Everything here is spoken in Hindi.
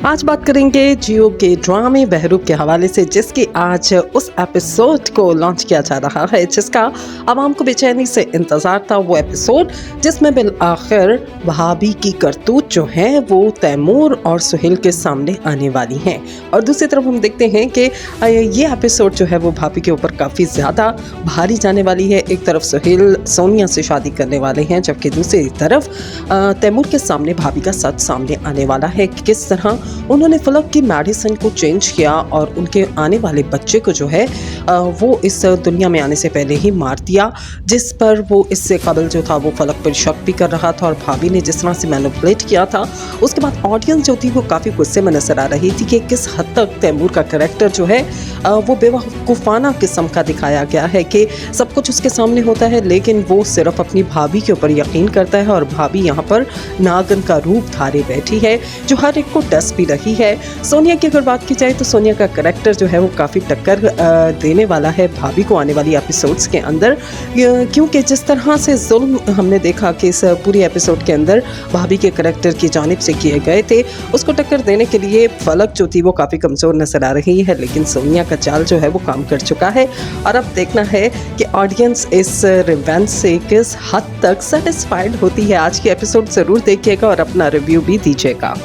आज बात करेंगे जियो के ड्रामे बहरूप के हवाले से, जिसकी आज उस एपिसोड को लॉन्च किया जा रहा है जिसका आवाम को बेचैनी से इंतज़ार था। वो एपिसोड जिसमें बिल आखिर भाभी की करतूत जो है वो तैमूर और सुहेल के सामने आने वाली हैं। और दूसरी तरफ हम देखते हैं कि ये एपिसोड जो है वो भाभी के ऊपर काफ़ी ज़्यादा भारी जाने वाली है। एक तरफ सुहेल सोनिया से शादी करने वाले हैं, जबकि दूसरी तरफ तैमूर के सामने भाभी का सच सामने आने वाला है कि किस तरह उन्होंने फलक की मेडिसिन को चेंज किया और उनके आने वाले बच्चे को जो है वो इस दुनिया में आने से पहले ही मार दिया, जिस पर वो इससे कबल जो था वो फलक पर शक भी कर रहा था। और भाभी ने जिस तरह से मैनिपुलेट किया था, उसके बाद ऑडियंस जो थी वो काफ़ी गुस्से में नजर आ रही थी कि किस हद तक तैमूर का कैरेक्टर जो है वो बेवकूफ़ाना किस्म का दिखाया गया है कि सब कुछ उसके सामने होता है लेकिन वो सिर्फ अपनी भाभी के ऊपर यकीन करता है और भाभी यहाँ पर नागन का रूप धारे बैठी है जो हर एक को डस भी रही है। सोनिया की अगर बात की जाए तो सोनिया का कैरेक्टर जो है वो काफ़ी टक्कर देने वाला है भाभी को आने वाली एपिसोड्स के अंदर, क्योंकि जिस तरह से जुल्म हमने देखा कि इस पूरी एपिसोड के अंदर भाभी के कैरेक्टर की जानिब से किए गए थे, उसको टक्कर देने के लिए फलक जो थी वो काफ़ी कमज़ोर नजर आ रही है, लेकिन सोनिया का चाल जो है वो काम कर चुका है। और अब देखना है कि ऑडियंस इस रिवेंज से किस हद तक सेटिस्फाइड होती है। आज की एपिसोड ज़रूर देखिएगा और अपना रिव्यू भी दीजिएगा।